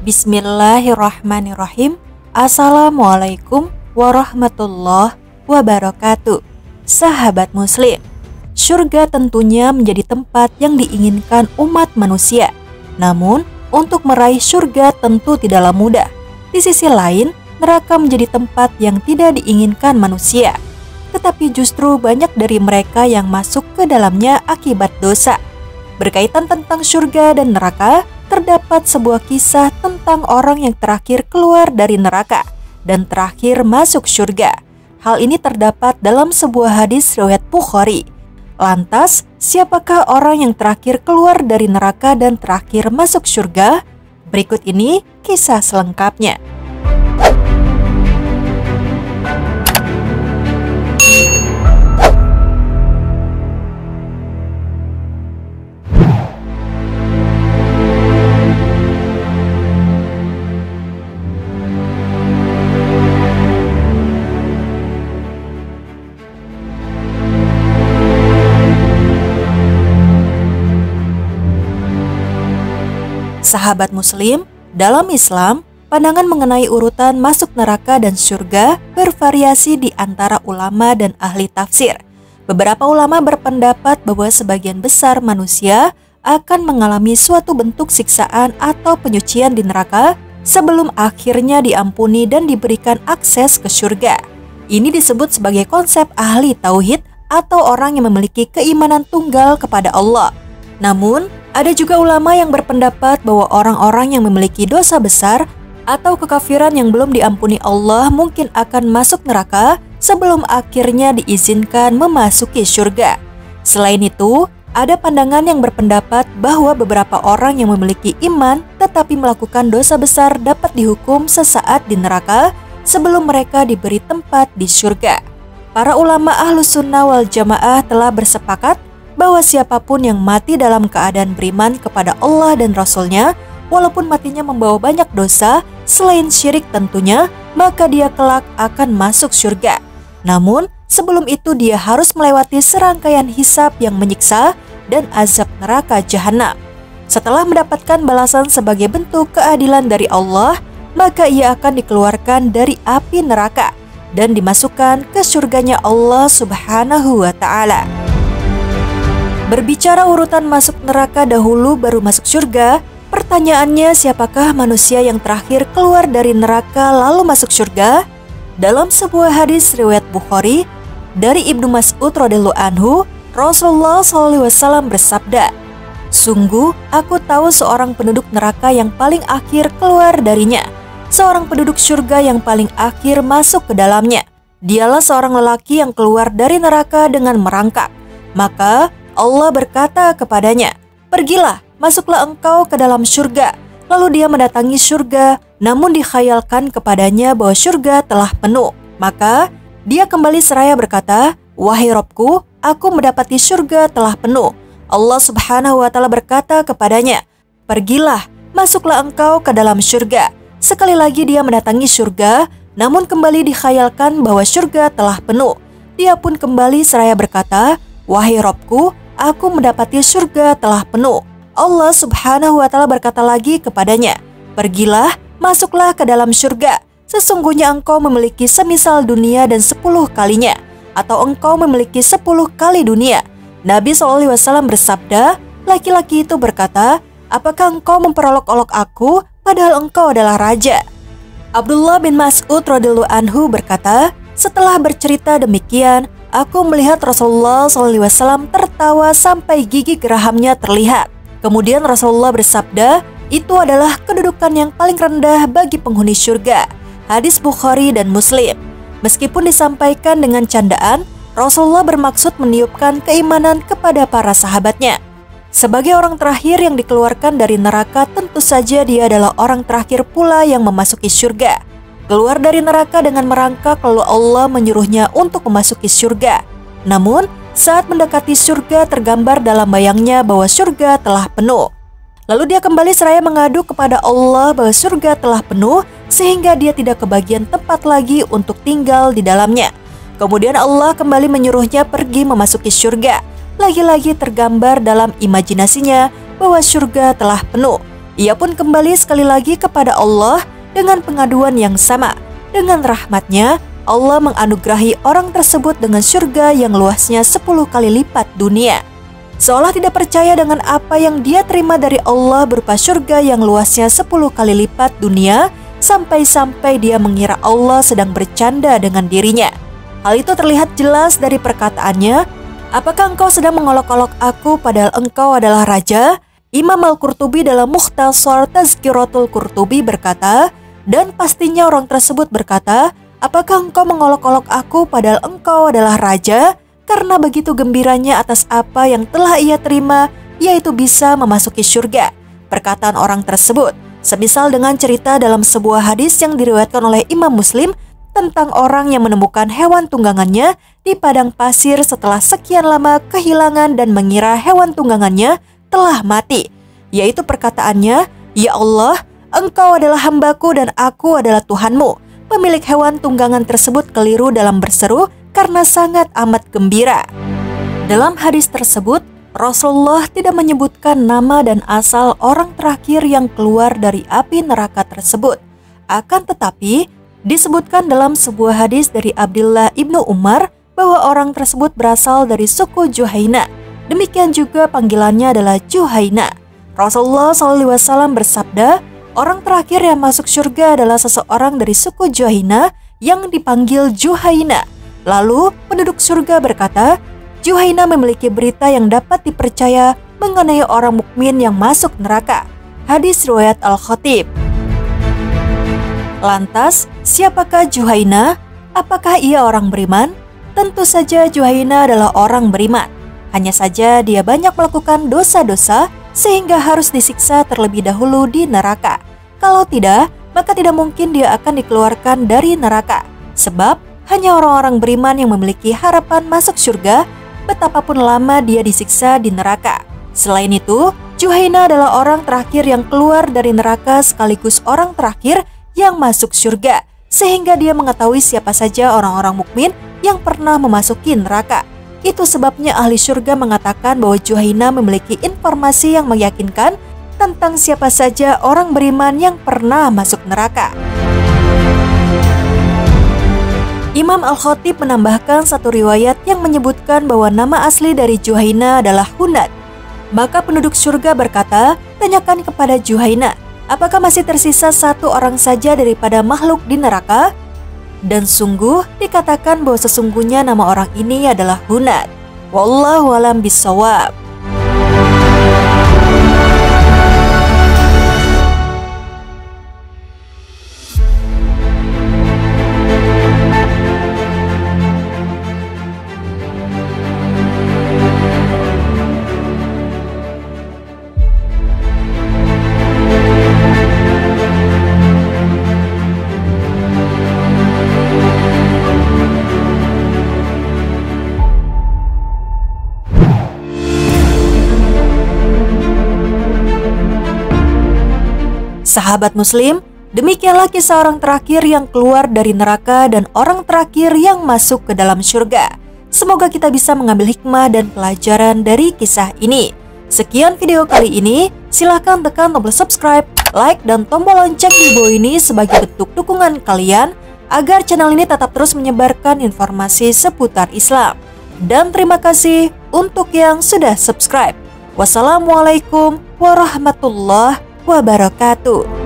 Bismillahirrahmanirrahim. Assalamualaikum warahmatullahi wabarakatuh. Sahabat muslim, surga tentunya menjadi tempat yang diinginkan umat manusia. Namun, untuk meraih surga tentu tidaklah mudah. Di sisi lain, neraka menjadi tempat yang tidak diinginkan manusia. Tetapi justru banyak dari mereka yang masuk ke dalamnya akibat dosa. Berkaitan tentang surga dan neraka, terdapat sebuah kisah tentang orang yang terakhir keluar dari neraka dan terakhir masuk surga. Hal ini terdapat dalam sebuah hadis riwayat Bukhari. Lantas, siapakah orang yang terakhir keluar dari neraka dan terakhir masuk surga? Berikut ini kisah selengkapnya. Sahabat muslim, dalam Islam, pandangan mengenai urutan masuk neraka dan surga bervariasi di antara ulama dan ahli tafsir. Beberapa ulama berpendapat bahwa sebagian besar manusia akan mengalami suatu bentuk siksaan atau penyucian di neraka sebelum akhirnya diampuni dan diberikan akses ke surga. Ini disebut sebagai konsep ahli tauhid atau orang yang memiliki keimanan tunggal kepada Allah. Namun, ada juga ulama yang berpendapat bahwa orang-orang yang memiliki dosa besar atau kekafiran yang belum diampuni Allah mungkin akan masuk neraka sebelum akhirnya diizinkan memasuki surga. Selain itu, ada pandangan yang berpendapat bahwa beberapa orang yang memiliki iman tetapi melakukan dosa besar dapat dihukum sesaat di neraka sebelum mereka diberi tempat di surga. Para ulama Ahlus Sunnah wal Jamaah telah bersepakat bahwa siapapun yang mati dalam keadaan beriman kepada Allah dan Rasul-Nya, walaupun matinya membawa banyak dosa selain syirik tentunya, maka dia kelak akan masuk surga. Namun, sebelum itu dia harus melewati serangkaian hisab yang menyiksa dan azab neraka jahanam. Setelah mendapatkan balasan sebagai bentuk keadilan dari Allah, maka ia akan dikeluarkan dari api neraka dan dimasukkan ke surganya Allah Subhanahu wa Ta'ala. Berbicara urutan masuk neraka dahulu baru masuk surga, pertanyaannya siapakah manusia yang terakhir keluar dari neraka lalu masuk surga? Dalam sebuah hadis riwayat Bukhari dari Ibnu Mas'ud radhiyallahu anhu, Rasulullah SAW bersabda, "Sungguh aku tahu seorang penduduk neraka yang paling akhir keluar darinya, seorang penduduk surga yang paling akhir masuk ke dalamnya. Dialah seorang lelaki yang keluar dari neraka dengan merangkak. Maka Allah berkata kepadanya, 'Pergilah, masuklah engkau ke dalam surga.' Lalu dia mendatangi surga, namun dikhayalkan kepadanya bahwa surga telah penuh. Maka dia kembali seraya berkata, 'Wahai Rabbku, aku mendapati surga telah penuh.' Allah Subhanahu wa Ta'ala berkata kepadanya, 'Pergilah, masuklah engkau ke dalam surga.' Sekali lagi dia mendatangi surga, namun kembali dikhayalkan bahwa surga telah penuh. Dia pun kembali seraya berkata, 'Wahai Rabbku, aku mendapati surga telah penuh.' Allah Subhanahu wa Ta'ala berkata lagi kepadanya, 'Pergilah, masuklah ke dalam surga. Sesungguhnya engkau memiliki semisal dunia dan 10 kalinya, atau engkau memiliki 10 kali dunia.' Nabi SAW bersabda, laki-laki itu berkata, 'Apakah engkau memperolok-olok aku, padahal engkau adalah raja?' Abdullah bin Mas'ud radhiyallahu anhu berkata, setelah bercerita demikian, aku melihat Rasulullah SAW tertawa sampai gigi gerahamnya terlihat. Kemudian Rasulullah bersabda, 'Itu adalah kedudukan yang paling rendah bagi penghuni surga.' Hadis Bukhari dan Muslim. Meskipun disampaikan dengan candaan, Rasulullah bermaksud meniupkan keimanan kepada para sahabatnya. Sebagai orang terakhir yang dikeluarkan dari neraka, tentu saja dia adalah orang terakhir pula yang memasuki surga. Keluar dari neraka dengan merangkak, lalu Allah menyuruhnya untuk memasuki surga. Namun, saat mendekati surga tergambar dalam bayangnya bahwa surga telah penuh. Lalu dia kembali seraya mengadu kepada Allah bahwa surga telah penuh sehingga dia tidak kebagian tempat lagi untuk tinggal di dalamnya. Kemudian Allah kembali menyuruhnya pergi memasuki surga. Lagi-lagi tergambar dalam imajinasinya bahwa surga telah penuh. Ia pun kembali sekali lagi kepada Allah dengan pengaduan yang sama. Dengan rahmatnya, Allah menganugerahi orang tersebut dengan surga yang luasnya 10 kali lipat dunia. Seolah tidak percaya dengan apa yang dia terima dari Allah berupa surga yang luasnya 10 kali lipat dunia, sampai-sampai dia mengira Allah sedang bercanda dengan dirinya. Hal itu terlihat jelas dari perkataannya, "Apakah engkau sedang mengolok-olok aku padahal engkau adalah raja?" Imam Al-Qurtubi dalam Mukhtasar Tazkiratul Qurtubi berkata, dan pastinya orang tersebut berkata, "Apakah engkau mengolok-olok aku padahal engkau adalah raja?" Karena begitu gembiranya atas apa yang telah ia terima, yaitu bisa memasuki surga. Perkataan orang tersebut semisal dengan cerita dalam sebuah hadis yang diriwayatkan oleh Imam Muslim tentang orang yang menemukan hewan tunggangannya di padang pasir setelah sekian lama kehilangan dan mengira hewan tunggangannya telah mati, yaitu perkataannya, "Ya Allah, Engkau adalah hambaku dan aku adalah Tuhanmu." Pemilik hewan tunggangan tersebut keliru dalam berseru karena sangat amat gembira. Dalam hadis tersebut, Rasulullah tidak menyebutkan nama dan asal orang terakhir yang keluar dari api neraka tersebut. Akan tetapi, disebutkan dalam sebuah hadis dari Abdullah ibnu Umar bahwa orang tersebut berasal dari suku Juhaina. Demikian juga panggilannya adalah Juhaina. Rasulullah SAW bersabda, orang terakhir yang masuk surga adalah seseorang dari suku Juhaina yang dipanggil Juhaina. Lalu penduduk surga berkata, Juhaina memiliki berita yang dapat dipercaya mengenai orang mukmin yang masuk neraka. Hadis riwayat Al-Khatib. Lantas, siapakah Juhaina? Apakah ia orang beriman? Tentu saja Juhaina adalah orang beriman. Hanya saja dia banyak melakukan dosa-dosa sehingga harus disiksa terlebih dahulu di neraka. Kalau tidak, maka tidak mungkin dia akan dikeluarkan dari neraka. Sebab hanya orang-orang beriman yang memiliki harapan masuk surga, betapapun lama dia disiksa di neraka. Selain itu, Juhaina adalah orang terakhir yang keluar dari neraka sekaligus orang terakhir yang masuk surga, sehingga dia mengetahui siapa saja orang-orang mukmin yang pernah memasuki neraka. Itu sebabnya ahli surga mengatakan bahwa Juhaina memiliki informasi yang meyakinkan tentang siapa saja orang beriman yang pernah masuk neraka. Imam Al-Khatib menambahkan satu riwayat yang menyebutkan bahwa nama asli dari Juhaina adalah Hunad. Maka penduduk surga berkata, tanyakan kepada Juhaina, apakah masih tersisa satu orang saja daripada makhluk di neraka? Dan sungguh dikatakan bahwa sesungguhnya nama orang ini adalah Hunad. Wallahu a'lam bishawab. Sahabat muslim, demikianlah kisah orang terakhir yang keluar dari neraka dan orang terakhir yang masuk ke dalam surga. Semoga kita bisa mengambil hikmah dan pelajaran dari kisah ini. Sekian video kali ini, silahkan tekan tombol subscribe, like, dan tombol lonceng di bawah ini sebagai bentuk dukungan kalian agar channel ini tetap terus menyebarkan informasi seputar Islam. Dan terima kasih untuk yang sudah subscribe. Wassalamualaikum warahmatullahi wabarakatuh.